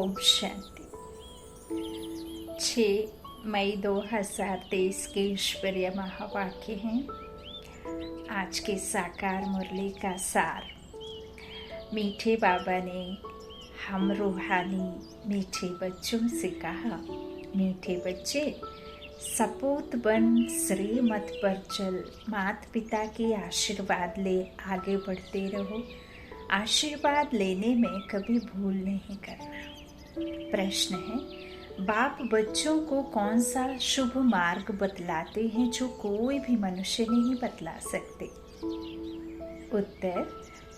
ओम शांति। 6 मई 2023 के ईश्वरीय महावाक्य हैं। आज के साकार मुरली का सार। मीठे बाबा ने हम रूहानी मीठे बच्चों से कहा, मीठे बच्चे, सपूत बन श्रीमत पर चल, माता पिता के आशीर्वाद ले आगे बढ़ते रहो। आशीर्वाद लेने में कभी भूल नहीं करना। प्रश्न है, बाप बच्चों को कौन सा शुभ मार्ग बतलाते हैं जो कोई भी मनुष्य नहीं बतला सकते? उत्तर,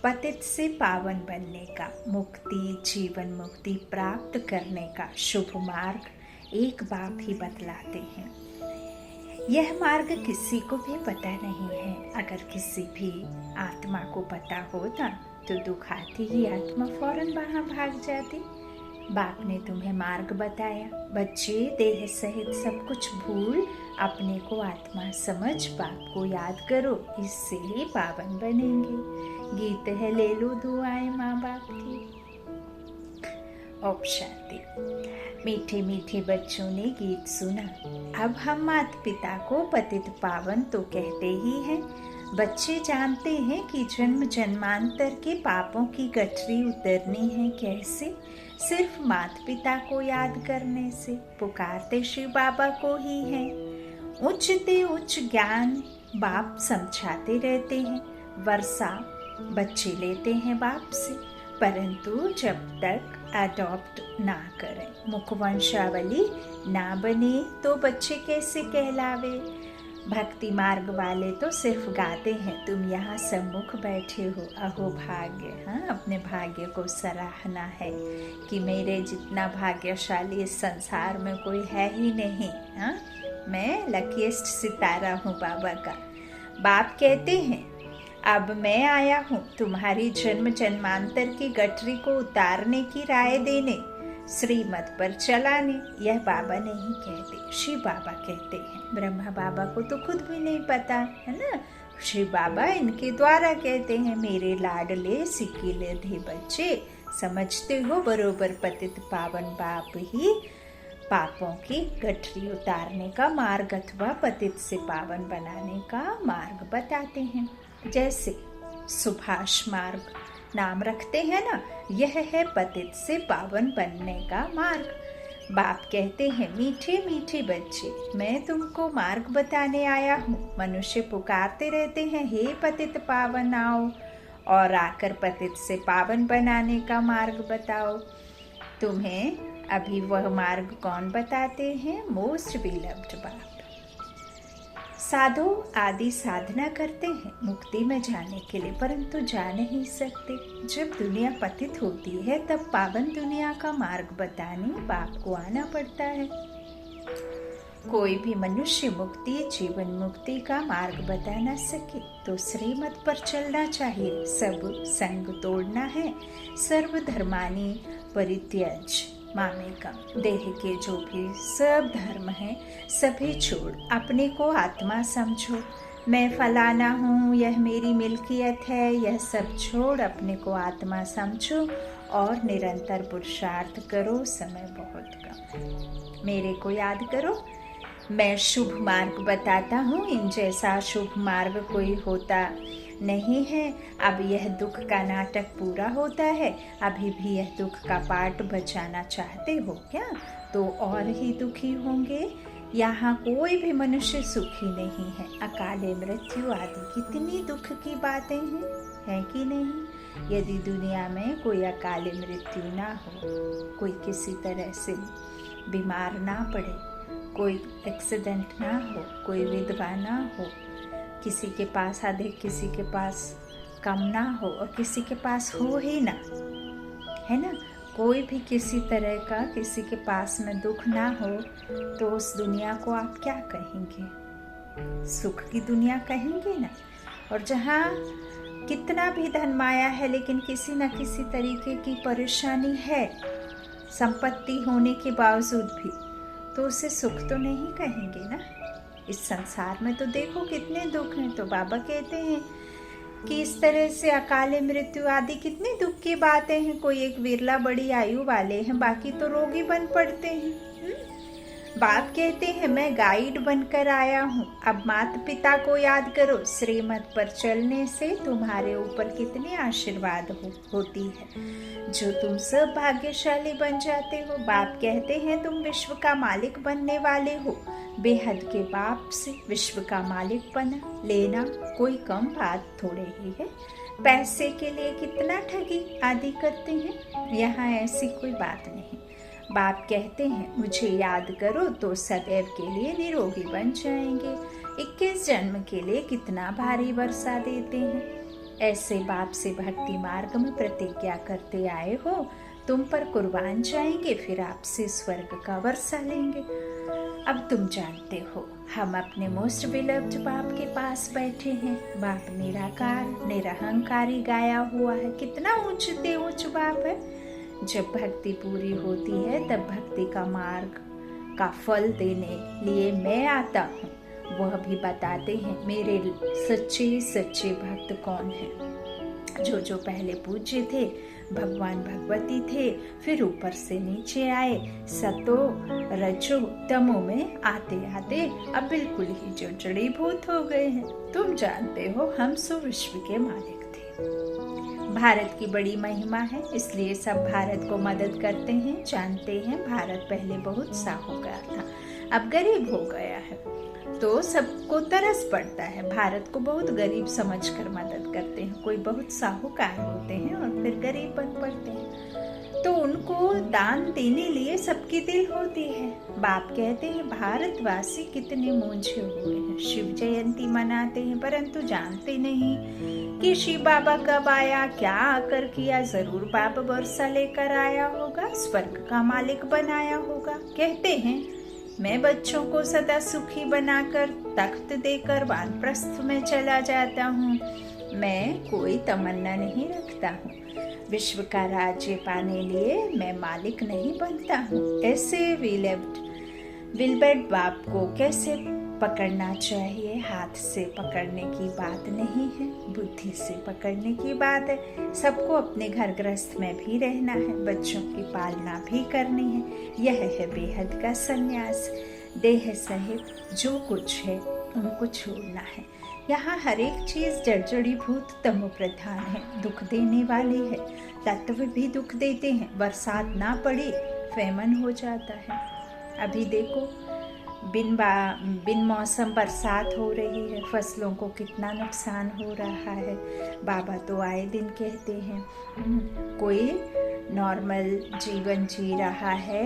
पतित से पावन बनने का, मुक्ति, जीवन मुक्ति प्राप्त करने का शुभ मार्ग एक बाप ही बतलाते हैं। यह मार्ग किसी को भी पता नहीं है। अगर किसी भी आत्मा को पता होता तो दुखाती ही आत्मा फौरन वहां भाग जाती। बाप ने तुम्हें मार्ग बताया। बच्चे, देह सहित सब कुछ भूल अपने को आत्मा समझ बाप को याद करो, इससे ही पावन बनेंगे। गीत है, ले लो दुआएं माँ बाप की। ओम शांति। मीठे मीठे बच्चों ने गीत सुना। अब हम माता पिता को पतित पावन तो कहते ही हैं। बच्चे जानते हैं कि जन्म जन्मांतर के पापों की गठरी उतरनी है कैसे? सिर्फ माता पिता को याद करने से। पुकारते शिव बाबा को ही है। उच्चते उच्च ज्ञान बाप समझाते रहते हैं। वर्षा बच्चे लेते हैं बाप से, परंतु जब तक अडॉप्ट ना करें, मुखवंशावली ना बने तो बच्चे कैसे कहलावे? भक्ति मार्ग वाले तो सिर्फ गाते हैं, तुम यहाँ सम्मुख बैठे हो, अहो भाग्य। हाँ, अपने भाग्य को सराहना है कि मेरे जितना भाग्यशाली इस संसार में कोई है ही नहीं। हाँ, मैं लकीएस्ट सितारा हूँ बाबा का। बाप कहते हैं, अब मैं आया हूँ तुम्हारी जन्म जन्मांतर की गठरी को उतारने की राय देने, श्रीमत पर चलाने। यह बाबा नहीं कहते, शिव बाबा कहते हैं। ब्रह्मा बाबा को तो खुद भी नहीं पता है ना। शिव बाबा इनके द्वारा कहते हैं, मेरे लाडले सिकीले थे बच्चे, समझते हो बरोबर पतित पावन बाप ही पापों की गठरी उतारने का मार्ग अथवा पतित से पावन बनाने का मार्ग बताते हैं। जैसे सुभाष मार्ग नाम रखते हैं ना, यह है पतित से पावन बनने का मार्ग। बाप कहते हैं, मीठे मीठे बच्चे, मैं तुमको मार्ग बताने आया हूँ। मनुष्य पुकारते रहते हैं, हे पतित पावन आओ, और आकर पतित से पावन बनाने का मार्ग बताओ। तुम्हें अभी वह मार्ग कौन बताते हैं? मोस्ट बिलव्ड बाप। साधु आदि साधना करते हैं मुक्ति में जाने के लिए, परंतु जा नहीं सकते। जब दुनिया पतित होती है तब पावन दुनिया का मार्ग बताने बाप को आना पड़ता है। कोई भी मनुष्य मुक्ति, जीवन मुक्ति का मार्ग बता न सके तो श्रीमत पर चलना चाहिए। सब संग तोड़ना है। सर्व धर्मानी परित्यज मामेकम। देह के जो भी सब धर्म है सभी छोड़ अपने को आत्मा समझो। मैं फलाना हूँ, यह मेरी मिल्कियत है, यह सब छोड़ अपने को आत्मा समझो और निरंतर पुरुषार्थ करो। समय बहुत कम, मेरे को याद करो। मैं शुभ मार्ग बताता हूँ, इन जैसा शुभ मार्ग कोई होता नहीं है। अब यह दुख का नाटक पूरा होता है। अभी भी यह दुख का पार्ट बचाना चाहते हो क्या? तो और ही दुखी होंगे। यहाँ कोई भी मनुष्य सुखी नहीं है। अकाले मृत्यु आदि कितनी दुख की बातें हैं, है कि नहीं? यदि दुनिया में कोई अकाले मृत्यु ना हो, कोई किसी तरह से बीमार ना पड़े, कोई एक्सीडेंट ना हो, कोई विधवा ना हो, किसी के पास अधिक किसी के पास कम ना हो, और किसी के पास हो ही ना, है ना? कोई भी किसी तरह का किसी के पास में दुख ना हो तो उस दुनिया को आप क्या कहेंगे? सुख की दुनिया कहेंगे ना। और जहाँ कितना भी धन माया है लेकिन किसी न किसी तरीके की परेशानी है, संपत्ति होने के बावजूद भी, तो उसे सुख तो नहीं कहेंगे ना। इस संसार में तो देखो कितने दुख हैं। तो बाबा कहते हैं कि इस तरह से अकाले मृत्यु आदि कितनी दुख की बातें हैं। कोई एक विरला बड़ी आयु वाले हैं, बाकी तो रोगी बन पड़ते हैं। बाप कहते हैं मैं गाइड बनकर आया हूँ, अब माता पिता को याद करो। श्रीमत पर चलने से तुम्हारे ऊपर कितनी आशीर्वाद होती है, जो तुम सब भाग्यशाली बन जाते हो। बाप कहते हैं तुम विश्व का मालिक बनने वाले हो। बेहद के बाप से विश्व का मालिक बना लेना कोई कम बात थोड़े ही है। पैसे के लिए कितना ठगी आदि करते हैं, यहाँ ऐसी कोई बात नहीं। बाप कहते हैं मुझे याद करो तो सदैव के लिए निरोगी बन जाएंगे। 21 जन्म के लिए कितना भारी वर्षा देते हैं। ऐसे बाप से भक्ति मार्ग में प्रतिज्ञा करते आए हो, तुम पर कुर्बान जाएंगे, फिर आपसे स्वर्ग का वर्षा लेंगे। अब तुम जानते हो हम अपने मोस्ट बिलव्ड बाप के पास बैठे हैं। बाप निराकार निरहंकारी गाया हुआ है, कितना ऊंचते ऊंच बाप है। जब भक्ति पूरी होती है तब भक्ति का मार्ग का फल देने लिए मैं आता हूँ। वह भी बताते हैं मेरे सच्चे सच्चे भक्त कौन हैं। जो पहले पूज्य थे, भगवान भगवती थे, फिर ऊपर से नीचे आए, सतो रजो तमो में आते आते अब बिल्कुल ही जड़ीभूत हो गए हैं। तुम जानते हो हम सो विश्व के मालिक थे। भारत की बड़ी महिमा है, इसलिए सब भारत को मदद करते हैं। जानते हैं भारत पहले बहुत साहूकार था, अब गरीब हो गया है, तो सबको तरस पड़ता है। भारत को बहुत गरीब समझकर मदद करते हैं। कोई बहुत साहूकार होते हैं और फिर गरीब बन पड़ते हैं, तो उनको दान देने लिए सबकी दिल होती है। बाप कहते हैं भारतवासी कितने मूंझे हुए हैं, शिव जयंती मनाते हैं, परंतु जानते नहीं कि शिव बाबा कब आया, क्या आकर किया। जरूर बाप वर्षा लेकर आया होगा, स्वर्ग का मालिक बनाया होगा। कहते हैं मैं बच्चों को सदा सुखी बनाकर तख्त देकर वानप्रस्थ में चला जाता हूँ। मैं कोई तमन्ना नहीं रखता हूँ, विश्व का राज्य पाने लिए मैं मालिक नहीं बनता हूँ। ऐसे विलबर्ड बाप को कैसे पकड़ना चाहिए? हाथ से पकड़ने की बात नहीं है, बुद्धि से पकड़ने की बात है। सबको अपने घर गृहस्थ में भी रहना है, बच्चों की पालना भी करनी है। यह है बेहद का संन्यास। देह सहित जो कुछ है उनको छोड़ना है। यहाँ हर एक चीज जड़जड़ीभूत तमो प्रधान है, दुख देने वाली है। तत्व भी दुख देते हैं। बरसात ना पड़े फेमन हो जाता है। अभी देखो बिन मौसम बरसात हो रही है, फसलों को कितना नुकसान हो रहा है। बाबा तो आए दिन कहते हैं कोई नॉर्मल जीवन जी रहा है,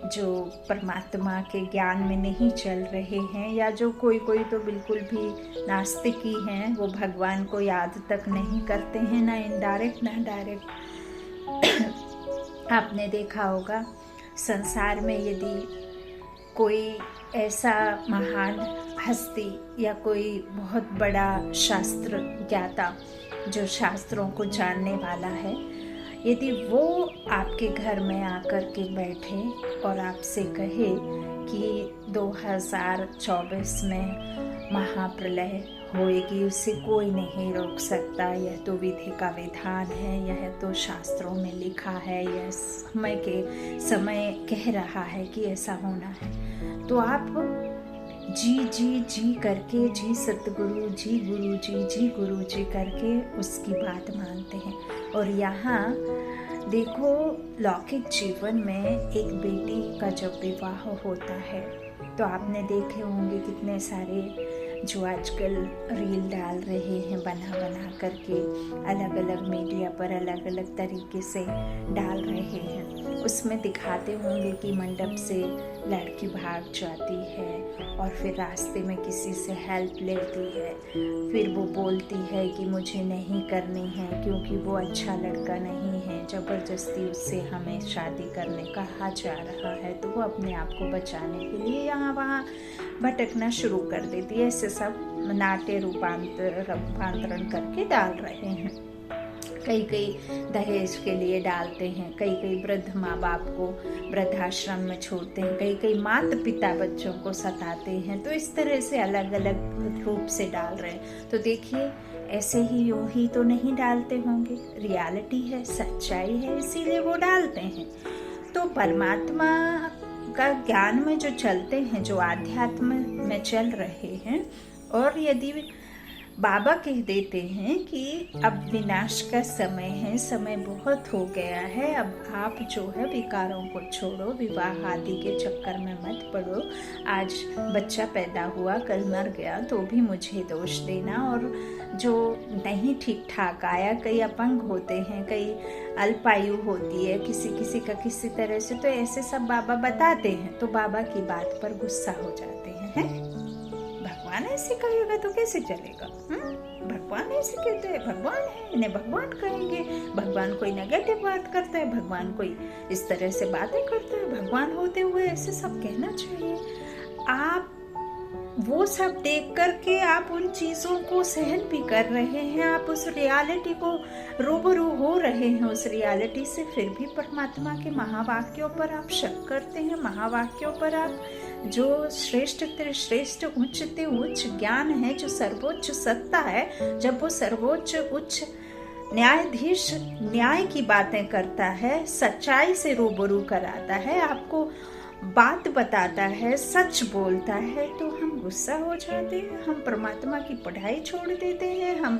जो परमात्मा के ज्ञान में नहीं चल रहे हैं, या जो कोई तो बिल्कुल भी नास्तिक ही हैं, वो भगवान को याद तक नहीं करते हैं, ना इनडायरेक्ट ना डायरेक्ट। आपने देखा होगा संसार में यदि कोई ऐसा महान हस्ती या कोई बहुत बड़ा शास्त्र ज्ञाता जो शास्त्रों को जानने वाला है, यदि वो आपके घर में आकर के बैठे और आपसे कहे कि 2024 में महाप्रलय होएगी, उसे कोई नहीं रोक सकता, यह तो विधि का विधान है, यह तो शास्त्रों में लिखा है, यह समय कह रहा है कि ऐसा होना है, तो आप जी करके, जी सतगुरु जी, गुरु जी गुरु जी करके उसकी बात मानते हैं। और यहाँ देखो लौकिक जीवन में एक बेटी का जब विवाह होता है तो आपने देखे होंगे कितने सारे जो आजकल रील डाल रहे हैं बना करके, अलग अलग मीडिया पर अलग अलग तरीके से डाल रहे हैं। उसमें दिखाते होंगे कि मंडप से लड़की भाग जाती है और फिर रास्ते में किसी से हेल्प लेती है, फिर वो बोलती है कि मुझे नहीं करनी है क्योंकि वो अच्छा लड़का नहीं है, ज़बरदस्ती उससे हमें शादी करने कहा जा रहा है, तो वो अपने आप को बचाने के लिए यहाँ वहाँ भटकना शुरू कर देती है। ऐसे सब नाट्य रूपांतरण करके डाल रहे हैं। कई कई दहेज के लिए डालते हैं, कई कई वृद्ध माँ बाप को वृद्धाश्रम में छोड़ते हैं, कई कई माता पिता बच्चों को सताते हैं। तो इस तरह से अलग अलग रूप से डाल रहे हैं। तो देखिए, ऐसे ही यूं ही तो नहीं डालते होंगे, रियलिटी है, सच्चाई है, इसीलिए वो डालते हैं। तो परमात्मा का ज्ञान में जो चलते हैं, जो आध्यात्म में चल रहे हैं, और यदि बाबा कह देते हैं कि अब विनाश का समय है, समय बहुत हो गया है, अब आप जो है विकारों को छोड़ो, विवाह आदि के चक्कर में मत पड़ो। आज बच्चा पैदा हुआ, कल मर गया तो भी मुझे दोष देना, और जो नहीं ठीक ठाक आया, कई अपंग होते हैं, कई अल्पायु होती है, किसी किसी का किसी तरह से, तो ऐसे सब बाबा बताते हैं। तो बाबा की बात पर गुस्सा हो जाते हैं। भगवान ऐसे कहेगा तो कैसे चलेगा? भगवान ऐसे कहते हैं, भगवान है, इन्हें भगवान कहेंगे। भगवान कोई नेगेटिव बात करता है, भगवान कोई इस तरह से बातें करता है, भगवान होते हुए ऐसे सब कहना चाहिए। आप वो सब देख करके आप उन चीज़ों को सहन भी कर रहे हैं, आप उस रियलिटी को रूबरू हो रहे हैं उस रियलिटी से, फिर भी परमात्मा के महावाक्यों पर आप शक करते हैं, महावाक्यों पर आप जो श्रेष्ठ श्रेष्ठ उच्च उच्च ज्ञान है, जो सर्वोच्च सत्ता है, जब वो सर्वोच्च उच्च न्यायाधीश न्याय की बातें करता है, सच्चाई से रूबरू कराता है, आपको बात बताता है, सच बोलता है, तो हम गुस्सा हो जाते हैं, हम परमात्मा की पढ़ाई छोड़ देते हैं, हम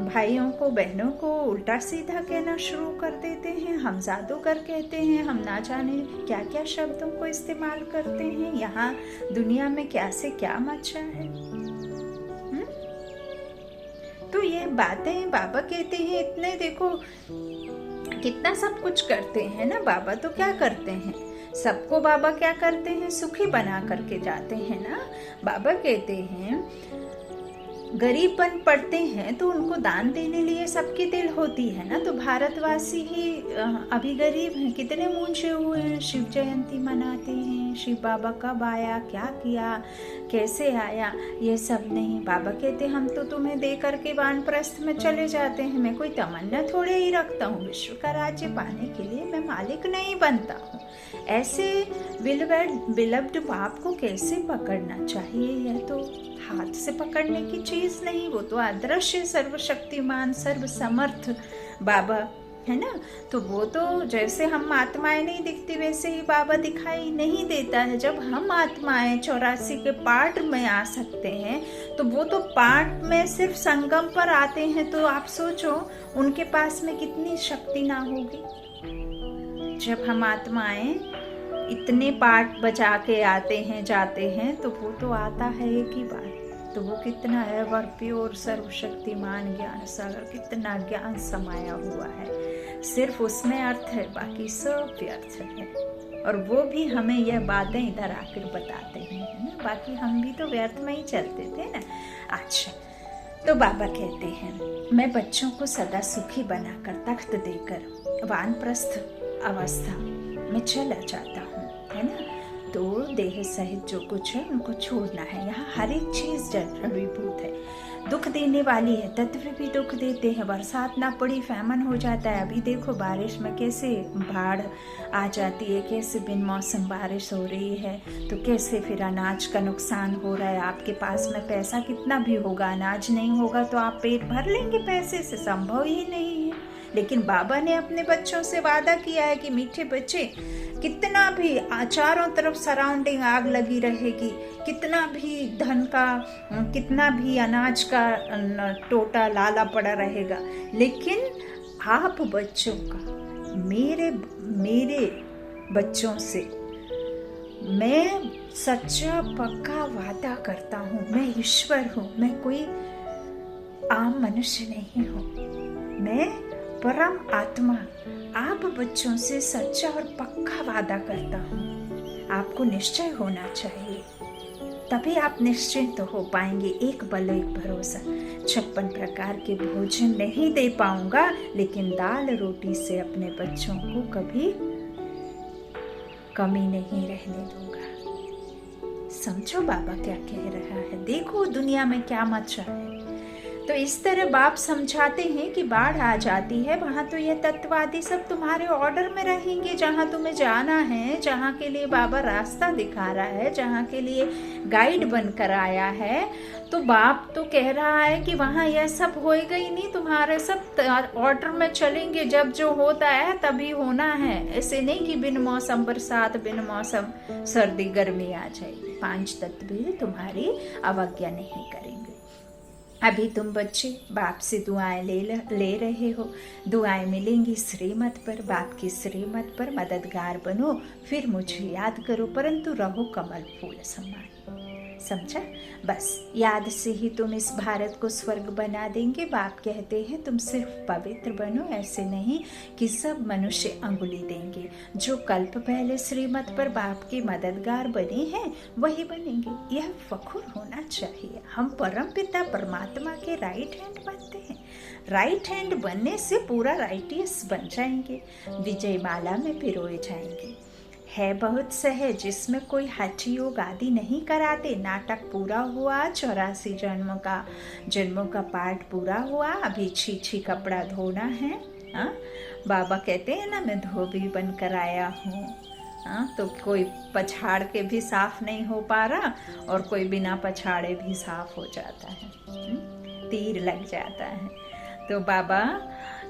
भाइयों को बहनों को उल्टा सीधा कहना शुरू कर देते हैं, हम जादूगर कहते हैं, हम ना जाने क्या क्या शब्दों को इस्तेमाल करते हैं। यहाँ दुनिया में क्या से क्या मचा है। तो ये बातें बाबा कहते हैं, इतने देखो कितना सब कुछ करते हैं ना बाबा। तो क्या करते हैं सबको? बाबा क्या करते हैं? सुखी बना करके जाते हैं ना। बाबा कहते हैं गरीबपन पड़ते हैं तो उनको दान देने लिए सबकी दिल होती है ना। तो भारतवासी ही अभी गरीब हैं, कितने मूंझे हुए हैं, शिव जयंती मनाते हैं, शिव बाबा कब आया, क्या किया, कैसे आया, ये सब नहीं। बाबा कहते हम तो तुम्हें दे करके वानप्रस्थ में चले जाते हैं, मैं कोई तमन्ना थोड़े ही रखता हूँ, विश्व का राज्य पाने के लिए मैं मालिक नहीं बनता हूँ। ऐसे बिलव्ड बाप को कैसे पकड़ना चाहिए? यह तो हाथ से पकड़ने की चीज नहीं, वो तो अदृश्य सर्वशक्तिमान सर्वसमर्थ बाबा है ना। तो वो तो जैसे हम आत्माएं नहीं दिखती वैसे ही बाबा दिखाई नहीं देता है। जब हम आत्माएं 84 के पार्ट में आ सकते हैं तो वो तो पार्ट में सिर्फ संगम पर आते हैं, तो आप सोचो उनके पास में कितनी शक्ति ना होगी। जब हम आत्माएं इतने पार्ट बजा के आते हैं जाते हैं तो वो तो आता है एक ही बार, तो वो कितना एवर प्योर सर्वशक्तिमान ज्ञान सागर, कितना ज्ञान समाया हुआ है, सिर्फ उसमें अर्थ है, बाकी सब व्यर्थ है। और वो भी हमें यह बातें इधर आकर बताते हैं, है ना। बाकी हम भी तो व्यर्थ में ही चलते थे ना। अच्छा, तो बाबा कहते हैं मैं बच्चों को सदा सुखी बनाकर तख्त देकर वानप्रस्थ अवस्था में चला जाता हूँ, है ना। तो देह सहित जो कुछ है उनको छोड़ना है। यहाँ हर एक चीज जड़ीभूत है, दुख देने वाली है, तत्व भी दुख देते हैं। बरसात ना पड़ी, फैमन हो जाता है। अभी देखो बारिश में कैसे बाढ़ आ जाती है, कैसे बिन मौसम बारिश हो रही है, तो कैसे फिर अनाज का नुकसान हो रहा है। आपके पास में पैसा कितना भी होगा, अनाज नहीं होगा तो आप पेट भर लेंगे पैसे से? संभव ही नहीं है। लेकिन बाबा ने अपने बच्चों से वादा किया है कि मीठे बच्चे, कितना भी चारों तरफ सराउंडिंग आग लगी रहेगी, कितना भी धन का, कितना भी अनाज का टोटा लाला पड़ा रहेगा, लेकिन आप बच्चों का, मेरे बच्चों से मैं सच्चा पक्का वादा करता हूँ। मैं ईश्वर हूँ, मैं कोई आम मनुष्य नहीं हूँ, मैं परम आत्मा आप बच्चों से सच्चा और पक्का वादा करता हूँ। आपको निश्चय होना चाहिए, तभी आप निश्चिंत हो पाएंगे। एक बल एक भरोसा। 56 प्रकार के भोजन नहीं दे पाऊंगा, लेकिन दाल रोटी से अपने बच्चों को कभी कमी नहीं रहने दूंगा। समझो बाबा क्या कह रहा है। देखो दुनिया में क्या मचा है। तो इस तरह बाप समझाते हैं कि बाढ़ आ जाती है, वहां तो ये तत्ववादी सब तुम्हारे ऑर्डर में रहेंगे, जहां तुम्हें जाना है, जहां के लिए बाबा रास्ता दिखा रहा है, जहां के लिए गाइड बनकर आया है। तो बाप तो कह रहा है कि वहां यह सब होएगा ही नहीं, तुम्हारे सब ऑर्डर में चलेंगे, जब जो होता है तभी होना है। ऐसे नहीं कि बिन मौसम बरसात, बिन मौसम सर्दी गर्मी आ जाएगी। 5 तत्व भी तुम्हारी अवज्ञा नहीं करेंगे। अभी तुम बच्चे बाप से दुआएं ले रहे हो, दुआएं मिलेंगी श्रीमत पर, बाप की श्रीमत पर मददगार बनो, फिर मुझे याद करो, परंतु रहो कमल फूल समान। समझा? बस याद से ही तुम इस भारत को स्वर्ग बना देंगे। बाप कहते हैं तुम सिर्फ पवित्र बनो, ऐसे नहीं कि सब मनुष्य अंगुली देंगे। जो कल्प पहले श्रीमत पर बाप के मददगार बने हैं वही बनेंगे। यह फखुर होना चाहिए। हम परम पिता परमात्मा के राइट हैंड बनते हैं। राइट हैंड बनने से पूरा राइटियस बन जाएंगे, विजय माला में पिरोए जाएंगे। है बहुत सहज, जिसमें कोई हठ योग आदि नहीं कराते। नाटक पूरा हुआ, 84 जन्मों का पाठ पूरा हुआ। अभी छी कपड़ा धोना है। बाबा कहते हैं ना, मैं धोबी बनकर आया हूँ। तो कोई पछाड़ के भी साफ नहीं हो पा रहा और कोई बिना पछाड़े भी साफ हो जाता है, तीर लग जाता है। तो बाबा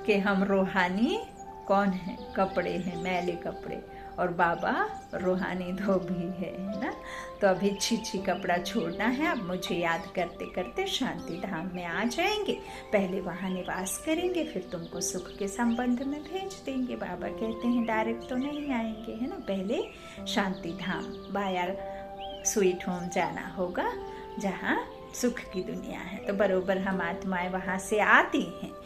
के हम रूहानी कौन है? कपड़े हैं, मैले कपड़े, और बाबा रूहानी धोबी है ना। तो अभी छी कपड़ा छोड़ना है। अब मुझे याद करते करते शांति धाम में आ जाएंगे। पहले वहाँ निवास करेंगे, फिर तुमको सुख के संबंध में भेज देंगे। बाबा कहते हैं डायरेक्ट तो नहीं आएंगे, है ना। पहले शांति धाम बाया स्वीट होम जाना होगा, जहाँ सुख की दुनिया है। तो बरोबर हम आत्माएं वहाँ से आती हैं।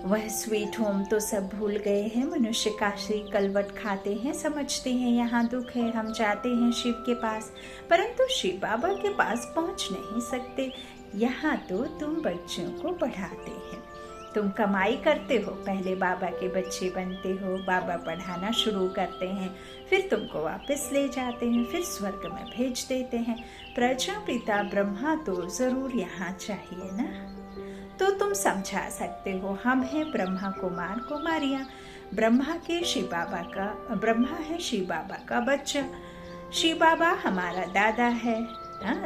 वह स्वीट होम तो सब भूल गए हैं। मनुष्य काशी कलवट खाते हैं, समझते हैं यहाँ दुख है, हम जाते हैं शिव के पास, परंतु शिव बाबा के पास पहुँच नहीं सकते। यहाँ तो तुम बच्चों को पढ़ाते हैं, तुम कमाई करते हो, पहले बाबा के बच्चे बनते हो, बाबा पढ़ाना शुरू करते हैं, फिर तुमको वापस ले जाते हैं, फिर स्वर्ग में भेज देते हैं। प्रजापिता ब्रह्मा तो जरूर यहाँ चाहिए ना। तो तुम समझा सकते हो, हम हैं ब्रह्मा कुमार कुमारियाँ। ब्रह्मा है शिव बाबा का बच्चा। शिव बाबा हमारा दादा है।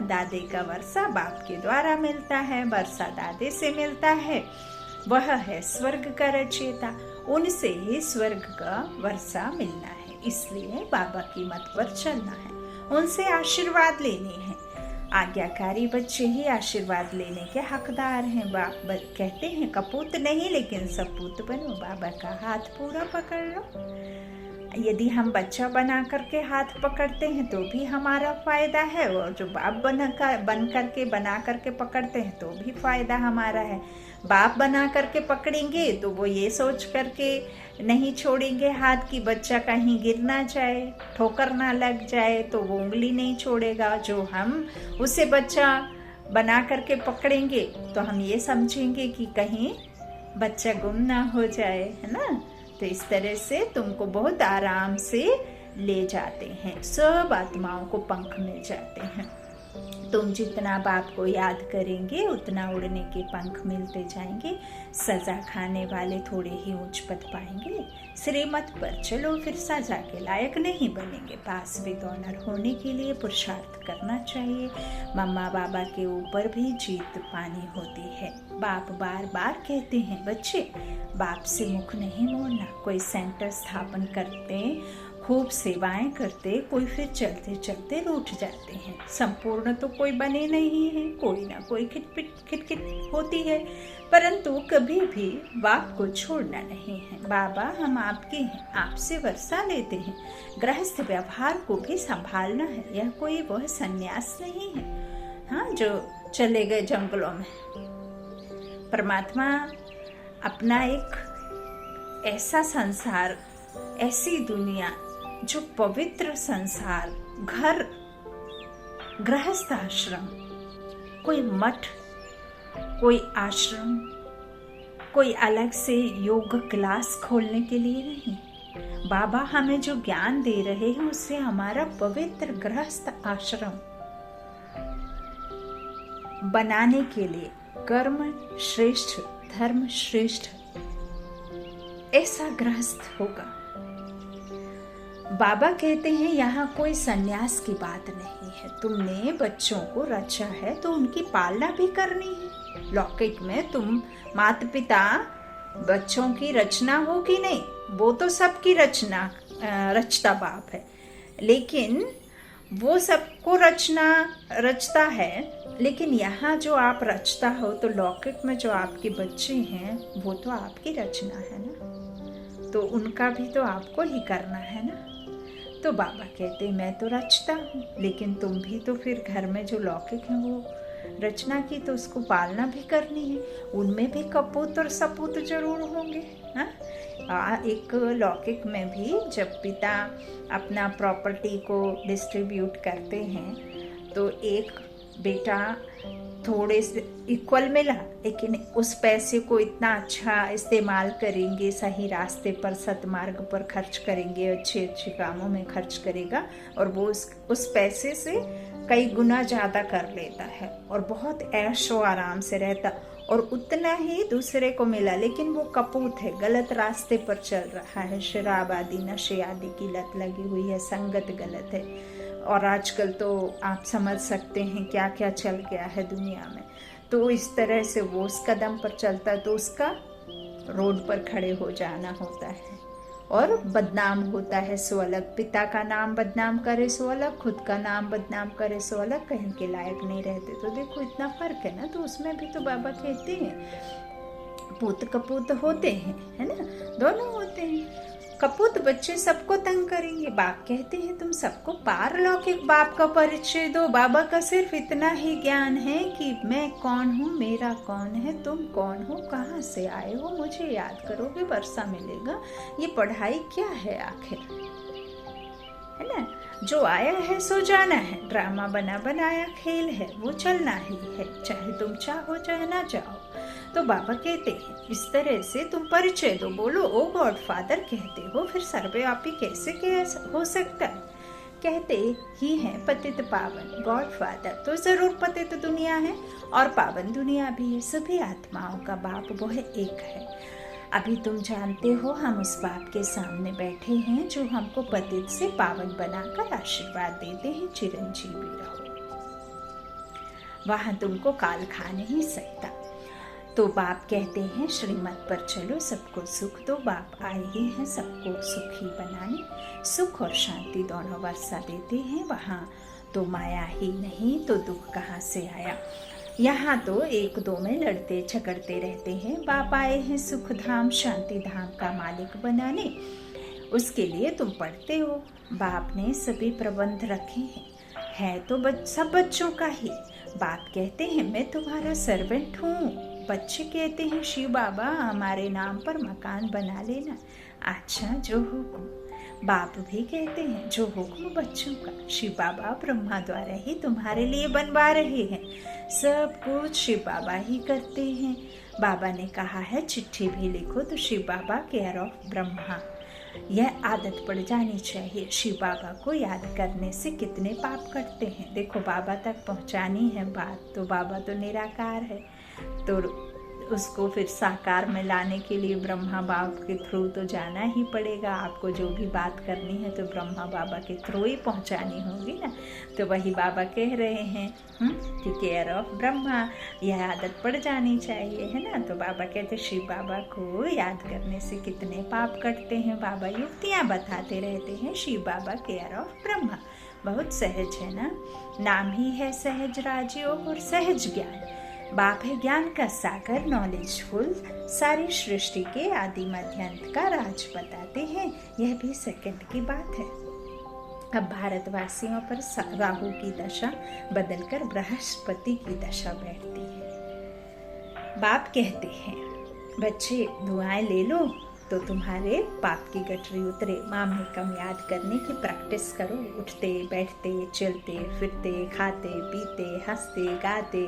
दादे का वर्षा बाप के द्वारा मिलता है, वर्षा दादे से मिलता है। वह है स्वर्ग का रचयिता, उनसे ही स्वर्ग का वर्षा मिलना है। इसलिए बाबा की मत पर चलना है, उनसे आशीर्वाद लेने हैं। आज्ञाकारी बच्चे ही आशीर्वाद लेने के हकदार हैं। बाप कहते हैं कपूत नहीं, लेकिन सपूत बनो, बाबा का हाथ पूरा पकड़ लो। यदि हम बच्चा बना करके हाथ पकड़ते हैं तो भी हमारा फायदा है, और जो बाप बना करके पकड़ते हैं तो भी फायदा हमारा है। बाप बना करके पकड़ेंगे तो वो ये सोच करके नहीं छोड़ेंगे हाथ की बच्चा कहीं गिर ना जाए, ठोकर ना लग जाए, तो वो उंगली नहीं छोड़ेगा। जो हम उसे बच्चा बना करके पकड़ेंगे तो हम ये समझेंगे कि कहीं बच्चा गुम ना हो जाए, है ना। तो इस तरह से तुमको बहुत आराम से ले जाते हैं, सब आत्माओं को पंख मिल जाते हैं। तुम जितना बाप को याद करेंगे उतना उड़ने के पंख मिलते जाएंगे। सजा खाने वाले थोड़े ही ऊंच पद पाएंगे। श्रीमत पर चलो, फिर सजा के लायक नहीं बनेंगे। पास विद ऑनर होने के लिए पुरुषार्थ करना चाहिए। मम्मा बाबा के ऊपर भी जीत पानी होती है। बाप बार बार कहते हैं बच्चे, बाप से मुख नहीं मोड़ना। कोई सेंटर स्थापन करते, खूब सेवाएं करते, कोई फिर चलते चलते रूठ जाते हैं। संपूर्ण तो कोई बने नहीं है, कोई ना कोई खिटखिट होती है, परंतु कभी भी बाप को छोड़ना नहीं है। बाबा हम आपके हैं, आपसे वर्षा लेते हैं। गृहस्थ व्यवहार को भी संभालना है, यह कोई वह संन्यास नहीं है हाँ जो चले गए जंगलों में। परमात्मा अपना एक ऐसा संसार, ऐसी दुनिया जो पवित्र संसार, घर, गृहस्थ आश्रम, कोई मठ, कोई आश्रम, कोई अलग से योग क्लास खोलने के लिए नहीं। बाबा हमें जो ज्ञान दे रहे हैं उससे हमारा पवित्र गृहस्थ आश्रम बनाने के लिए, कर्म श्रेष्ठ, धर्म श्रेष्ठ, ऐसा गृहस्थ होगा। बाबा कहते हैं यहाँ कोई संन्यास की बात नहीं है। तुमने बच्चों को रचा है तो उनकी पालना भी करनी है। लौकिक में तुम माता पिता बच्चों की रचना हो कि नहीं, वो तो सबकी रचता बाप है, लेकिन वो सबको रचता है। लेकिन यहाँ जो आप रचता हो तो लौकिक में जो आपके बच्चे हैं वो तो आपकी रचना है ना, तो उनका भी तो आपको ही करना है ना। तो बाबा कहते मैं तो रचता हूँ, लेकिन तुम भी तो फिर घर में जो लौकिक हैं वो रचना की तो उसको पालना भी करनी है। उनमें भी कपूत और सपूत जरूर होंगे। एक लौकिक में भी जब पिता अपना प्रॉपर्टी को डिस्ट्रीब्यूट करते हैं तो एक बेटा थोड़े से इक्वल मिला, लेकिन उस पैसे को इतना अच्छा इस्तेमाल करेंगे, सही रास्ते पर सतमार्ग पर खर्च करेंगे, अच्छे अच्छे कामों में खर्च करेगा और वो उस पैसे से कई गुना ज़्यादा कर लेता है और बहुत ऐशो आराम से रहता, और उतना ही दूसरे को मिला, लेकिन वो कपूत है, गलत रास्ते पर चल रहा है, शराब आदि नशे आदि की लत लगी हुई है, संगत गलत है। और आजकल तो आप समझ सकते हैं क्या क्या चल गया है दुनिया में। तो इस तरह से वो उस कदम पर चलता है तो उसका रोड पर खड़े हो जाना होता है और बदनाम होता है सो अलग। पिता का नाम बदनाम करे सो अलग, खुद का नाम बदनाम करे सो अलग, कहीं के लायक नहीं रहते। तो देखो इतना फर्क है ना। तो उसमें भी तो बाबा कहते हैं पूत कपूत होते हैं, है ना, दोनों होते हैं। कपूत बच्चे सबको तंग करेंगे। बाप कहते हैं तुम सबको पारलौकिक बाप का परिचय दो। बाबा का सिर्फ इतना ही ज्ञान है कि मैं कौन हूँ, मेरा कौन है, तुम कौन हो, कहाँ से आए हो, मुझे याद करोगे वर्षा मिलेगा। ये पढ़ाई क्या है आखिर, है ना। जो आया है सो जाना है, ड्रामा बना बनाया खेल है, वो चलना ही है, चाहे तुम चाहो चाहे ना चाहो। तो बाबा कहते हैं इस तरह से तुम परिचय दो, बोलो ओ गॉड फादर कहते हो, फिर सर्वव्यापी कैसे हो सकता है। कहते ही हैं पतित पावन, गॉड फादर तो जरूर पतित दुनिया है और पावन दुनिया भी है। सभी आत्माओं का बाप वो है, एक है। अभी तुम जानते हो हम उस बाप के सामने बैठे हैं जो हमको पतित से पावन बनाकर आशीर्वाद देते हैं, चिरंजीवी रहो। वहां तुमको काल खा नहीं सकता। तो बाप कहते हैं श्रीमत पर चलो, सबको सुख दो। बाप आए ही हैं सबको सुखी बनाने, सुख और शांति दोनों वर्षा देते हैं। वहाँ तो माया ही नहीं तो दुख कहाँ से आया। यहाँ तो एक दो में लड़ते झगड़ते रहते हैं। बाप आए हैं सुख धाम शांति धाम का मालिक बनाने, उसके लिए तुम पढ़ते हो। बाप ने सभी प्रबंध रखे हैं, है तो सब बच्चों का ही। बाप कहते हैं मैं तुम्हारा सर्वेंट हूँ। बच्चे कहते हैं शिव बाबा हमारे नाम पर मकान बना लेना। अच्छा जो हुक्म। बाप भी कहते हैं जो हुक्म बच्चों का। शिव बाबा ब्रह्मा द्वारा ही तुम्हारे लिए बनवा रहे हैं, सब कुछ शिव बाबा ही करते हैं। बाबा ने कहा है चिट्ठी भी लिखो तो शिव बाबा केयर ऑफ ब्रह्मा। यह आदत पड़ जानी चाहिए। शिव बाबा को याद करने से कितने पाप कटते हैं। देखो बाबा तक पहुंचानी है बात, तो बाबा तो निराकार है, तो उसको फिर साकार में लाने के लिए ब्रह्मा बाप के थ्रू तो जाना ही पड़ेगा। आपको जो भी बात करनी है तो ब्रह्मा बाबा के थ्रू ही पहुंचानी होगी ना। तो वही बाबा कह रहे हैं कि केयर ऑफ ब्रह्मा, यह आदत पड़ जानी चाहिए, है ना। तो बाबा कहते शिव बाबा को याद करने से कितने पाप कटते हैं। बाबा युक्तियाँ बताते रहते हैं। शिव बाबा केयर ऑफ ब्रह्मा बहुत सहज है ना। नाम ही है सहज राजयोग और सहज ज्ञान। बाप है ज्ञान का सागर, नॉलेजफुल, सारी सृष्टि के आदि मध्य अंत का राज बताते हैं। यह भी सेकंड की बात है। अब भारतवासियों पर राहु की दशा बदलकर बृहस्पति की दशा बैठती है। बाप कहते हैं बच्चे दुआएं ले लो तो तुम्हारे पाप की गठरी उतरे। मामे कम याद करने की प्रैक्टिस करो। उठते बैठते चलते फिरते खाते पीते हंसते गाते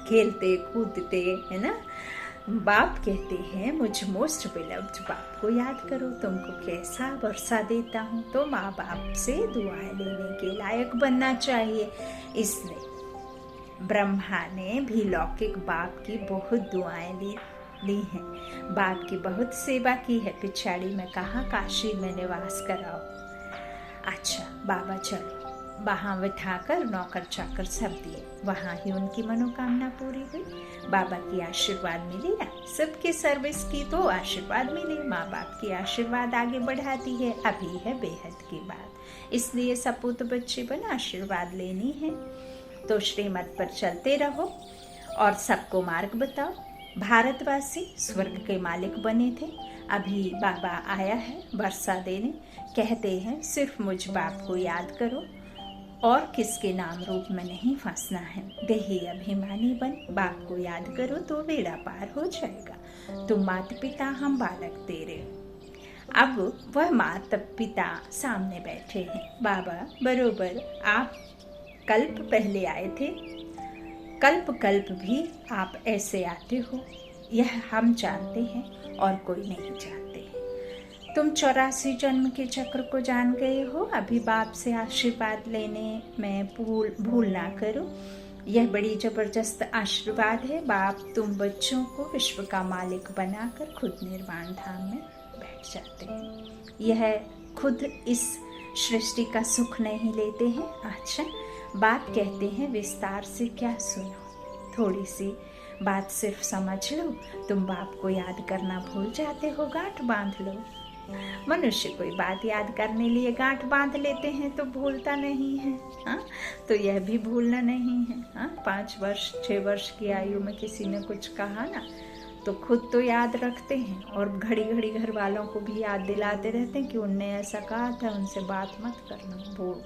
खेलते कूदते, है ना। बाप कहते हैं मुझ मोस्ट बिलव्ड बाप को याद करो। तुमको कैसा वर्षा देता हूँ। तो माँ बाप से दुआएं लेने के लायक बनना चाहिए। इसलिए ब्रह्मा ने भी लौकिक बाप की बहुत दुआएं ली हैं। बाप की बहुत सेवा की है। पिछाड़ी में कहा काशी में निवास कराओ। अच्छा बाबा चलो, वहाँ बिठाकर नौकर चाकर सब दिए। वहाँ ही उनकी मनोकामना पूरी हुई। बाबा की आशीर्वाद मिली ना, सबकी सर्विस की तो आशीर्वाद मिली। माँ बाप की आशीर्वाद आगे बढ़ाती है। अभी है बेहद की बात, इसलिए सपूत बच्चे बना आशीर्वाद लेनी है। तो श्रीमत पर चलते रहो और सबको मार्ग बताओ। भारतवासी स्वर्ग के मालिक बने थे। अभी बाबा आया है वर्षा देने। कहते हैं सिर्फ मुझ बाप को याद करो और किसके नाम रूप में नहीं फंसना है। देही अभिमानी बन बाप को याद करो तो बेड़ा पार हो जाएगा। तुम माता पिता, हम बालक तेरे। अब वह माता पिता सामने बैठे हैं। बाबा बरोबर आप कल्प पहले आए थे, कल्प कल्प भी आप ऐसे आते हो, यह हम जानते हैं और कोई नहीं जानते। तुम 84 जन्म के चक्र को जान गए हो। अभी बाप से आशीर्वाद लेने में भूल ना करो। यह बड़ी जबरदस्त आशीर्वाद है। बाप तुम बच्चों को विश्व का मालिक बनाकर खुद निर्वाण धाम में बैठ जाते हैं। यह खुद इस सृष्टि का सुख नहीं लेते हैं। अच्छा बात कहते हैं विस्तार से क्या सुनो, थोड़ी सी बात सिर्फ समझ लो। तुम बाप को याद करना भूल जाते हो, गांठ बांध लो। मनुष्य कोई बात याद करने लिए गांठ बांध लेते हैं तो भूलता नहीं है। तो यह भी भूलना नहीं है। 5 वर्ष 6 वर्ष की आयु में किसी ने कुछ कहा ना तो खुद तो याद रखते हैं और घड़ी घड़ी घर वालों को भी याद दिलाते रहते हैं कि उनने ऐसा कहा था, उनसे बात मत करना, वो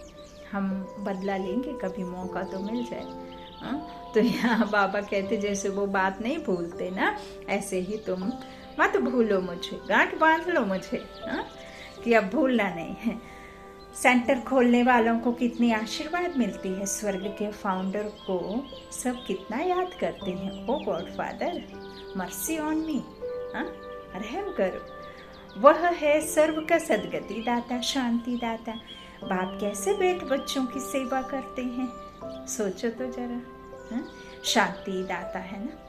हम बदला लेंगे, कभी मौका तो मिल जाए। तो यहाँ बाबा कहते जैसे वो बात नहीं भूलते ना, ऐसे ही तुम मत भूलो मुझे, गांठ बांध लो मुझे, कि अब भूलना नहीं है। सेंटर खोलने वालों को कितनी आशीर्वाद मिलती है। स्वर्ग के फाउंडर को सब कितना याद करते हैं। O God father mercy on me, रहम करो। वह है सर्व का सदगति दाता, शांति दाता। बाप कैसे बेट बच्चों की सेवा करते हैं, सोचो तो जरा। शांति दाता है ना।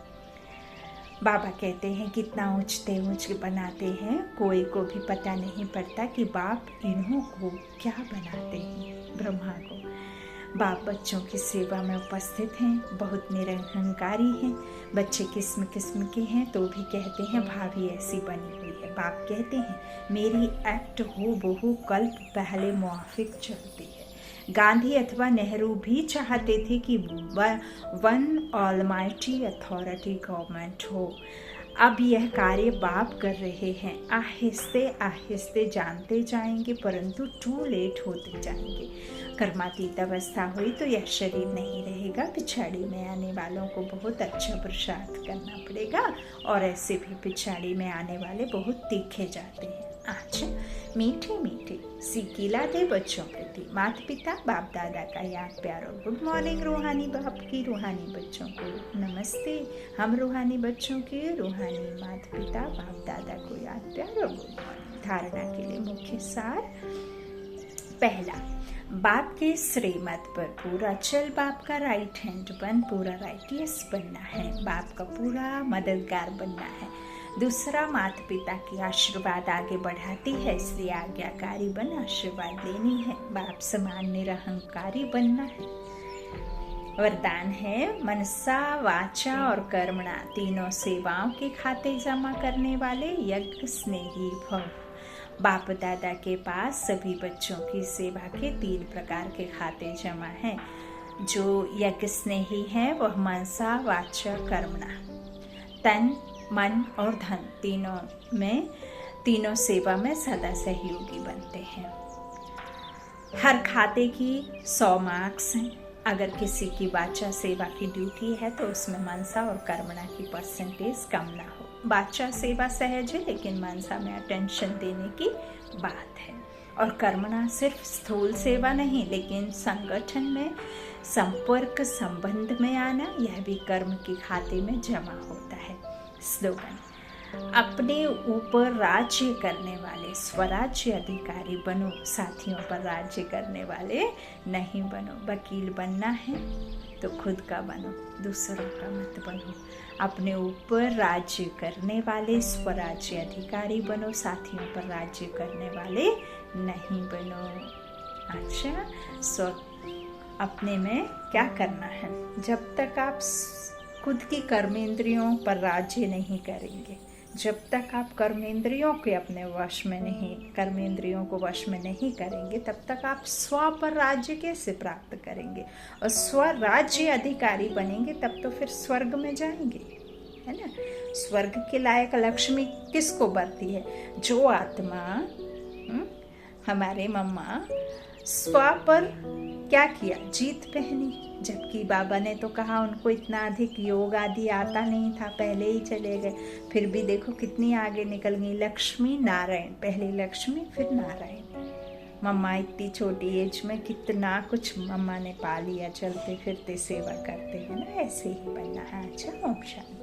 बाबा कहते हैं कितना ऊंचते ऊंच बनाते हैं, कोई को भी पता नहीं पड़ता कि बाप इन्हों को क्या बनाते हैं। ब्रह्मा को बाप बच्चों की सेवा में उपस्थित हैं, बहुत निरहंकारी हैं। बच्चे किस्म किस्म के हैं तो भी कहते हैं भाभी ऐसी बनी हुई है। बाप कहते हैं मेरी एक्ट हो बहु कल्प पहले मुआफिक चलती है। गांधी अथवा नेहरू भी चाहते थे कि वन ऑलमाइटी अथॉरिटी गवर्नमेंट हो। अब यह कार्य बाप कर रहे हैं। आहिस्ते आहिस्ते जानते जाएंगे, परंतु टू लेट होते जाएंगे। कर्मातीत अवस्था हुई तो यह शरीर नहीं रहेगा। पिछाड़ी में आने वालों को बहुत अच्छा पुरुषार्थ करना पड़ेगा और ऐसे भी पिछाड़ी में आने वाले बहुत तीखे जाते हैं। अच्छा मीठे मीठे सीखिला दे बच्चों प्रति माता पिता बाप दादा का याद प्यारो। गुड मॉर्निंग रूहानी बाप की रूहानी बच्चों को नमस्ते। हम रूहानी बच्चों के रूहानी माता पिता बाप दादा को याद प्यारो। Good morning. धारणा के लिए मुख्य सार। पहला, बाप के श्रीमत पर पूरा चल। बाप का राइट हैंड बन, पूरा राइटियस बनना है। बाप का पूरा मददगार बनना है। दूसरा, माता पिता की आशीर्वाद आगे बढ़ाती है, इसलिए आज्ञाकारी बन आशीर्वाद लेनी है। बाप समान निरहंकारी बनना है। वरदान है मनसा वाचा और कर्मणा तीनों सेवाओं के खाते जमा करने वाले यज्ञ स्नेही भव। बाप दादा के पास सभी बच्चों की सेवा के 3 प्रकार के खाते जमा हैं। जो यज्ञ स्नेही है वह मनसा वाचा कर्मणा, तन मन और धन तीनों सेवा में सदा सहयोगी बनते हैं। हर खाते की 100 मार्क्स हैं। अगर किसी की वाचा सेवा की ड्यूटी है तो उसमें मनसा और कर्मणा की परसेंटेज कम ना हो। वाचा सेवा सहज है लेकिन मनसा में अटेंशन देने की बात है। और कर्मणा सिर्फ स्थूल सेवा नहीं लेकिन संगठन में संपर्क संबंध में आना, यह भी कर्म के खाते में जमा होता है। स्लोगन, अपने ऊपर राज्य करने वाले स्वराज्य अधिकारी बनो, साथियों पर राज्य करने वाले नहीं बनो। वकील बनना है तो खुद का बनो, दूसरों का मत बनो। अपने ऊपर राज्य करने वाले स्वराज्य अधिकारी बनो, साथियों पर राज्य करने वाले नहीं बनो। अच्छा, अपने में क्या करना है? जब तक आप खुद की कर्मेंद्रियों पर राज्य नहीं करेंगे, जब तक आप कर्मेंद्रियों के अपने वश में नहीं, कर्मेंद्रियों को वश में नहीं करेंगे, तब तक आप स्व पर राज्य कैसे प्राप्त करेंगे? और स्व राज्य अधिकारी बनेंगे तब तो फिर स्वर्ग में जाएंगे, है ना। स्वर्ग के लायक लक्ष्मी किसको बरती है? जो आत्मा हमारे मम्मा स्व पर क्या किया? जीत पहनी। जबकि बाबा ने तो कहा उनको इतना अधिक योग आदि आता नहीं था, पहले ही चले गए, फिर भी देखो कितनी आगे निकल गई। लक्ष्मी नारायण, पहले लक्ष्मी फिर नारायण। मम्मा इतनी छोटी एज में कितना कुछ मम्मा ने पा लिया, चलते फिरते सेवा करते हैं ना, ऐसे ही बनना है। अच्छा, ओम शांति।